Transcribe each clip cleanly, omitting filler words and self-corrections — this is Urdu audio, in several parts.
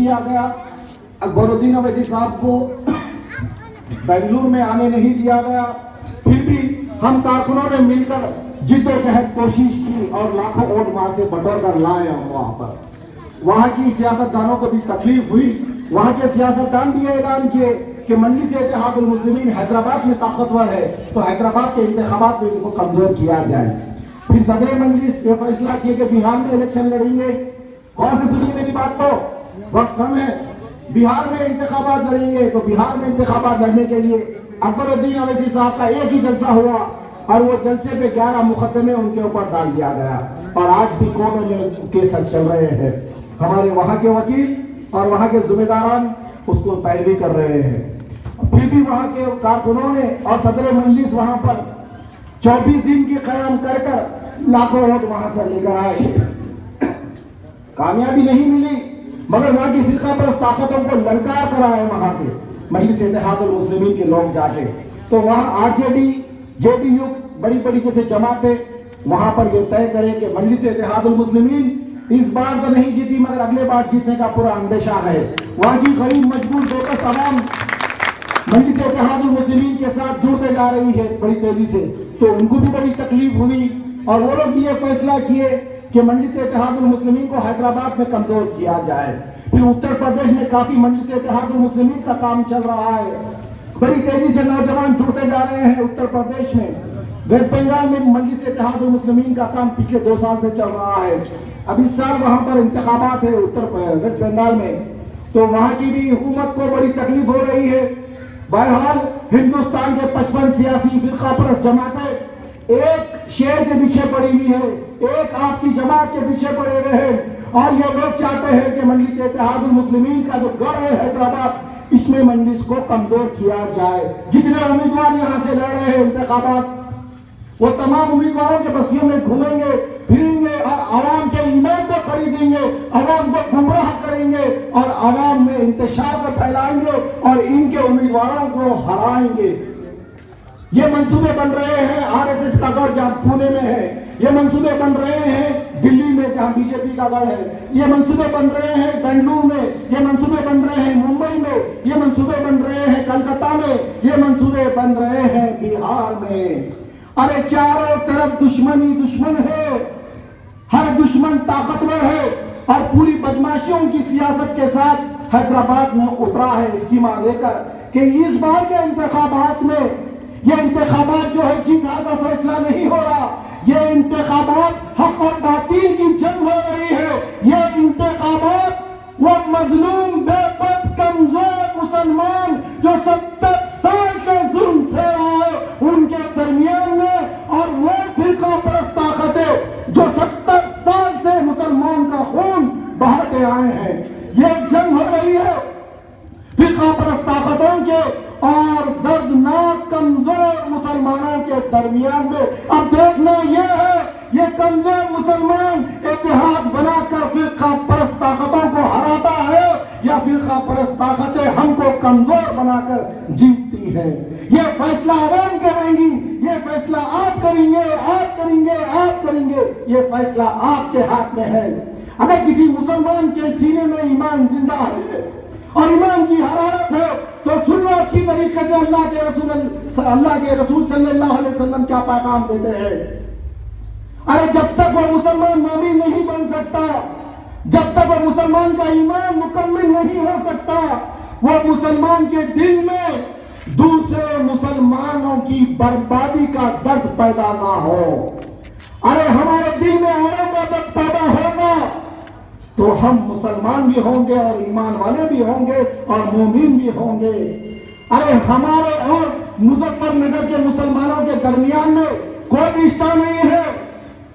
کیا گیا. اکبر الدین اویسی صاحب کو بنگلور میں آنے نہیں دیا گیا. پھر بھی ہم کارکنوں نے مل کر جد و جہد کوشش کی اور لاکھوں ووٹ وہاں سے بٹور کر لائے ہم وہاں پر. وہاں کی سیاستدانوں کو بھی تکلیف ہوئی. وہاں کے سیاستدان بھی یہ اعلان کیے کہ مجلس اتحاد المسلمین حیدرآباد میں طاقتور ہے تو حیدرآباد کے انتخابات میں ان کو کمزور کیا جائے. پھر صدر مجلس یہ فیصلہ کیے کہ بہار میں الیکشن لڑیں گے. غور سے سنیے میری بات کو, وقت کم ہے. بہار میں انتخابات لڑیں گے تو بہار میں انتخابات لڑنے کے لیے اکبر الدین اویسی صاحب کا ایک ہی جلسہ ہوا اور وہ جلسے پہ 11 مقدمے ان کے اوپر ڈال دیا گیا اور آج بھی کورٹوں میں کیسز چل رہے ہیں. ہمارے وہاں کے وکیل اور وہاں کے ذمہ داران اس کو پیروی کر رہے ہیں. پھر بھی وہاں کے کارکنوں نے اور صدر مجلس وہاں پر 24 دن کی قیام کر لاکھوں ووٹ وہاں سے لے کر آئے. کامیابی نہیں ملی مگر وہاں کی فرقہ پرست طاقتوں کو للکار کر آئے وہاں کے مجلس اتحاد المسلمین کے لوگ جا کے. تو وہاں R J D J D you بڑی بڑی جیسے جماعتیں وہاں پر یہ طے کرے کہ مجلس اتحاد المسلمین اس بار تو نہیں جیتی مگر اگلے بار جیتنے کا پورا اندیشہ ہے. وہاں کی غریب مجبور بےکس عوام مجلس اتحاد المسلمین کے ساتھ جڑتے جا رہی ہے بڑی تیزی سے. تو ان کو بھی بڑی تکلیف ہوئی اور وہ لوگ بھی یہ فیصلہ کیے کہ مجلس اتحاد المسلمین کو حیدرآباد میں کمزور کیا جائے. پھر اتر پردیش میں کافی مجلس اتحاد المسلمین کا کام چل رہا ہے. بڑی تیزی سے نوجوان جڑتے جا رہے ہیں اتر پردیش میں. ویسٹ بنگال میں مجلس اتحاد المسلمین کا کام پچھلے 2 سال سے چل رہا ہے. اب اس سال وہاں پر انتخابات ہے ویسٹ بنگال میں تو وہاں کی بھی حکومت کو بڑی تکلیف ہو رہی ہے. بہرحال ہندوستان کے 55 سیاسی فرقہ پرست جماعتیں ایک شیر کے پیچھے پڑی ہوئی ہے, ایک آپ کی جماعت کے پیچھے پڑے ہوئے ہیں اور یہ لوگ چاہتے ہیں کہ مجلس اتحاد المسلمین کا جو گڑھ ہے حیدرآباد اس میں مجلس کو کمزور کیا جائے. جتنے امیدوار یہاں سے لڑ رہے ہیں انتخابات وہ تمام امیدواروں کے بستیوں میں گھومیں گے پھریں گے اور عوام کے ایمان کو خریدیں گے, عوام کو گمراہ کریں گے اور عوام میں انتشار کو پھیلائیں گے اور ان کے امیدواروں کو ہرائیں گے. یہ منصوبے بن رہے ہیں آر ایس ایس کا گڑھ جہاں پونے میں ہے, یہ منصوبے بن رہے ہیں دلی میں جہاں بی جے پی کا گڑھ ہے, یہ منصوبے بن رہے ہیں بنگلور میں, یہ منصوبے بن رہے ہیں ممبئی میں, یہ منصوبے بن رہے ہیں کلکتہ میں, یہ منصوبے بن رہے ہیں بہار میں. ارے چاروں طرف دشمن ہی دشمن ہے, ہر دشمن طاقتور ہے اور پوری بدماشیوں کی سیاست کے ساتھ حیدرآباد میں اترا ہے اسکیما لے کر کہ اس بار کے انتخابات میں یہ انتخابات جو ہے جیت ہار کا فیصلہ نہیں ہو رہا, یہ انتخابات حق اور باطل کی جنگ ہو رہی ہے. یہ انتخابات وہ مظلوم بے بس کمزور مسلمان جو 70 سال کے ظلم سے رہا ہے ان کے درمیان میں اور وہ فرقہ پرست طاقتیں جو 70 سال سے مسلمان کا خون بہاتے آئے ہیں. یہ جنگ ہو رہی ہے فرقہ پرست طاقتوں کے اور دردناک کمزور مسلمانوں کے درمیان میں. اب دیکھنا یہ ہے یہ کمزور مسلمان اتحاد بنا کر فرقہ پرست طاقتوں کو ہراتا ہے یا فرقہ پرست طاقتیں ہم کو کمزور بنا کر جیتتی ہے. یہ فیصلہ عوام کریں گی, یہ فیصلہ آپ کریں گے, آپ کریں گے, آپ کریں گے. یہ فیصلہ آپ کے ہاتھ میں ہے. اگر کسی مسلمان کے سینے میں ایمان زندہ ہے اور ایمان کی حرارت ہے تو سن لو اچھی طریقے سے اللہ کے رسول صلی اللہ علیہ وسلم کیا پیغام دیتے ہیں. ارے جب تک وہ مسلمان مومن نہیں بن سکتا, جب تک وہ مسلمان کا ایمان مکمل نہیں ہو سکتا, وہ مسلمان کے دل میں دوسرے مسلمانوں کی بربادی کا درد پیدا نہ ہو. ارے ہمارے دل میں اوروں کا درد پیدا ہوگا تو ہم مسلمان بھی ہوں گے اور ایمان والے بھی ہوں گے اور مومن بھی ہوں گے. ارے ہمارے اور مظفر نگر کے مسلمانوں کے درمیان میں کوئی رشتہ نہیں ہے,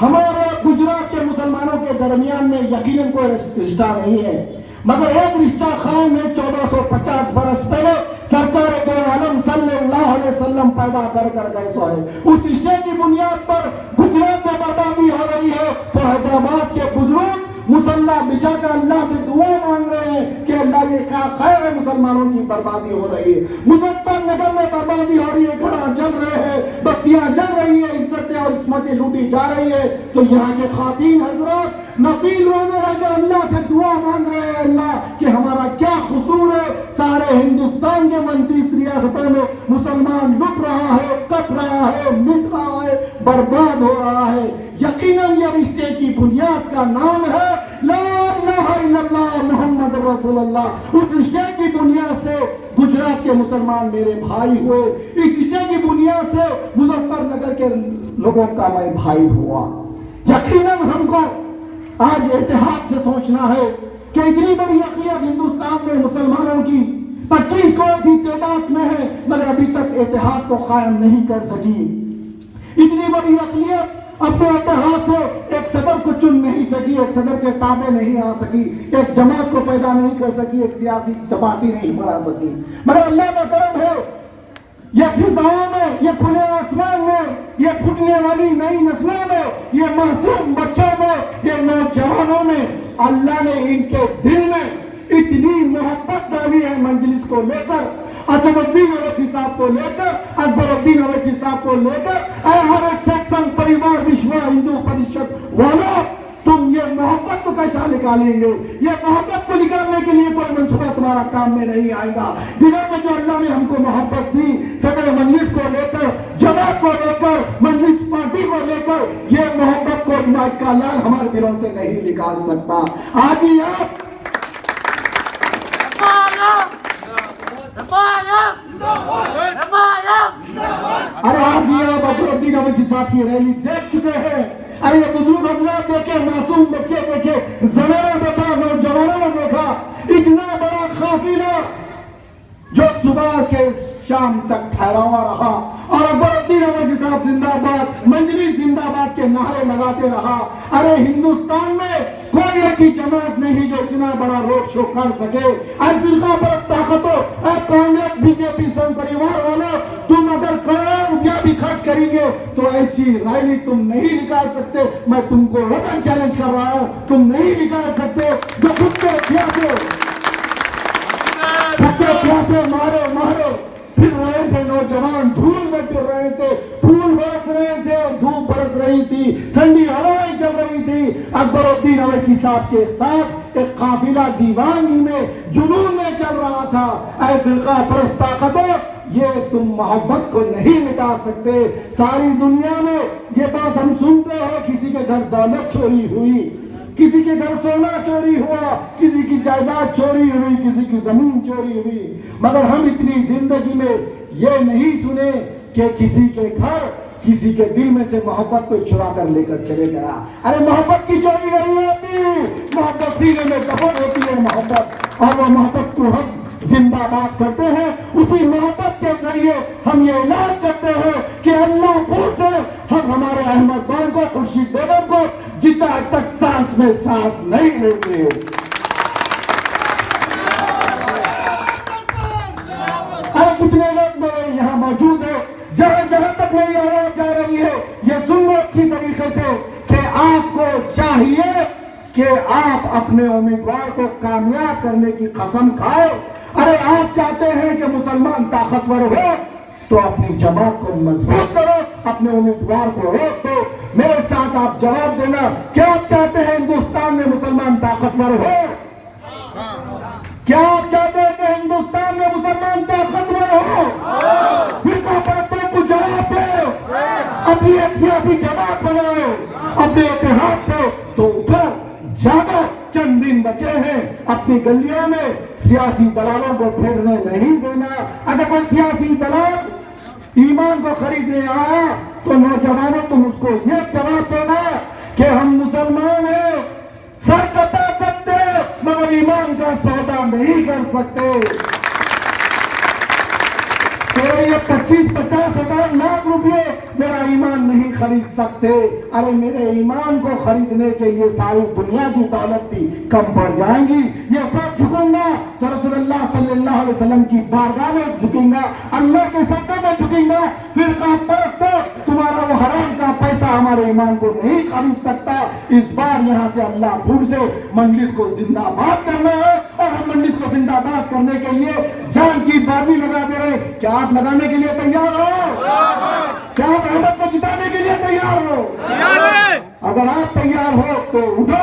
ہمارے گجرات کے مسلمانوں کے درمیان میں یقیناً کوئی رشتہ نہیں ہے, مگر ایک رشتہ قائم ہے 1450 برس پہلے سرکار دو عالم صلی اللہ علیہ وسلم پیدا کر گئے سو ہے. اس رشتے کی بنیاد پر گجرات میں بربادی ہو رہی ہے تو حیدرآباد کے بزرگ مسلح بچھا کر اللہ سے دعا مانگ رہے ہیں کہ اللہ یہ کیا خیر ہے مسلمانوں کی بربادی ہو رہی ہے, مظفر نگر میں بربادی ہو رہی ہے, گھر جل رہے ہیں, بستیاں جل رہی ہیں, عزتیں اور عصمتیں لوٹی جا رہی ہے. تو یہاں کے خواتین حضرات نفیل روزے رہ کر اللہ سے دعا مانگ رہے ہیں اللہ کہ ہمارا کیا قصور ہے؟ سارے ہندوستان کے 29 ریاستوں میں مسلمان لٹ رہا ہے، کٹ رہا ہے، مٹ رہا ہے، برباد ہو رہا ہے۔ یقیناً یہ رشتے کی بنیاد کا نام ہے لا الہ الا اللہ محمد رسول اللہ۔ اس رشتے کی بنیاد سے گجرات کے مسلمان میرے بھائی ہوئے، اس رشتے کی بنیاد سے مظفر نگر کے لوگوں کا میں بھائی ہوا۔ یقیناً ہم کو آج اتحاد سے سوچنا ہے کہ اتنی بڑی اقلیت ہندوستان میں مسلمانوں کی 25 کروڑ کی تعداد میں ہے، مگر ابھی تک اتحاد کو قائم نہیں کر سکی۔ اتنی بڑی اقلیت اپنے اتحاد سے ایک صدر کو چن نہیں سکی، ایک صدر کے تابع نہیں آ سکی، ایک جماعت کو پیدا نہیں کر سکی، ایک سیاسی جماعت ہی نہیں بنا سکی۔ مگر اللہ کا کرم ہے، یہ فضاؤں میں، یہ کھلے آسمان میں، یہ پھوٹنے والی نئی نسلوں میں، یہ معصوم بچوں میں، یہ نوجوانوں میں اللہ نے ان کے دل میں اتنی محبت ڈالی ہے مجلس کو لے کر، اسد الدین اویسی صاحب کو لے کر، اکبر الدین اویسی صاحب کو لے کر، اے ہر ایک ستسنگ پریوار وشوا ہندو پریشد والوں، تم یہ محبت کو کیسا نکالیں گے؟ یہ محبت کو نکالنے کے لیے کوئی منصوبہ تمہارا کام میں نہیں آئے گا۔ دنوں میں جو اللہ نے ہم کو محبت دی، صدر مجلس کو لے کر، جماعت کو لے کر، مجلس پارٹی کو لے کر، یہ محبت کو عنایت کا لال ہمارے دلوں سے نہیں نکال سکتا۔ آج ہی آپ ارے آج ہی آپ اکبر الدین اویسی صاحب کی ریلی دیکھ چکے ہیں۔ ارے یہ بزرگ حضرات دیکھے، معصوم بچے دیکھے، زمانہ دیکھا، نوجوانوں نے دیکھا، اتنا بڑا قافلہ جو صبح کے شام تک ٹھہرا ہوا رہا، اور اکبر الدین اویسی صاحب زندہ باد، مجلس زندہ باد کے نعرے لگاتے رہا۔ ارے ہندوستان میں کوئی ایسی جماعت نہیں جو اتنا بڑا روڈ شو کر سکے۔ اے فرقہ پرست طاقتوں، اے کانگریس بی جے پی سنگ پریوار والوں، تم اگر کروڑ روپیہ بھی خرچ کریں گے تو ایسی ریلی تم نہیں نکال سکتے۔ میں تم کو وطن چیلنج کر رہا ہوں، تم نہیں نکال سکتے۔ جو کتے پیاسے مارے پھر رہے تھے نوجوان، دھول میں پھر رہے تھے، پھول برس رہے تھے، دھوپ برس رہی تھی، ٹھنڈی ہوائیں چل رہی تھی، اکبر الدین اویسی صاحب کے ساتھ ایک قافلہ دیوانی میں، جنون میں چل رہا تھا۔ اے فرقہ پرست طاقتوں، یہ تم محبت کو نہیں مٹا سکتے۔ ساری دنیا میں یہ بات ہم سنتے ہیں، کسی کے گھر دولت چوری ہوئی، کسی کے گھر سونا چوری ہوا، کسی کی جائیداد چوری ہوئی، کسی کی زمین چوری ہوئی، مگر ہم اتنی زندگی میں یہ نہیں سنے کہ کسی کے گھر، کسی کے دل میں سے محبت کو چرا کر لے کر چلے گیا۔ ارے محبت کی چوری نہیں ہوتی، محبت سینے میں دفن ہوتی ہے محبت، اور وہ محبت کو ہم زندہ باد کرتے ہیں۔ اسی محبت کے ذریعے ہم یہ اعلان کرتے ہیں کہ اللہ پوچھے ہم ہمارے احمد خان کو، خورشید بیگم کو جتا تک سانس میں سانس نہیں لیتے۔ ارے کتنے لوگ میرے یہاں موجود ہیں، جہاں جہاں تک میری آواز جا رہی ہے، یہ سن لو اچھی طریقے سے کہ آپ کو چاہیے کہ آپ اپنے امیدوار کو کامیاب کرنے کی قسم کھائے۔ ارے آپ چاہتے ہیں کہ مسلمان طاقتور ہو تو اپنی جماعت کو مضبوط کرو، اپنے امیدوار کو روک دو۔ میرے ساتھ آپ جواب دینا، کیا آپ چاہتے ہیں ہندوستان میں مسلمان طاقتور ہو؟ کیا آپ چاہتے ہیں کہ ہندوستان میں مسلمان طاقتور ہو؟ فرقہ پرستوں کو جواب دو، اپنی ایک سیاسی جماعت بناؤ، اپنے اتحاد سے تو اوپر جاگو۔ چند دن بچے ہیں، اپنی گلیوں میں سیاسی دلالوں کو پھیرنے نہیں دینا۔ اگر کوئی سیاسی دلال ایمان کو خریدنے آیا تو نوجوانوں تم اس کو یہ جواب دینا کہ ہم مسلمان ہیں، سر کٹا سکتے مگر ایمان کا سودا نہیں کر سکتے۔ یہ 25-50 ہزار لاکھ روپے میرا ایمان نہیں خرید سکتے۔ ارے میرے ایمان کو خریدنے کے لیے ساری دنیا کی دولت بھی کم پڑ جائیں گی۔ یہ سب جھکوں گا تو رسول اللہ صلی اللہ علیہ وسلم کی بارگاہ میں جھکیں گا، اللہ کے سجدے میں جھکیں گا۔ فرقہ پرستو، تمہارا وہ حرام کا پیسہ ہمارے ایمان کو نہیں خرید سکتا۔ اس بار یہاں سے اللہ پھر سے مجلس کو زندہ باد کرنا ہے، اور ہم مجلس کو زندہ باد کرنے کے لیے جان کی بازی لگا دے رہے ہیں۔ کیا آپ لگانے کے لیے تیار ہو؟ کیا آپ احمد کو جتانے کے لیے تیار ہو؟ اگر آپ تیار ہو تو اٹھو،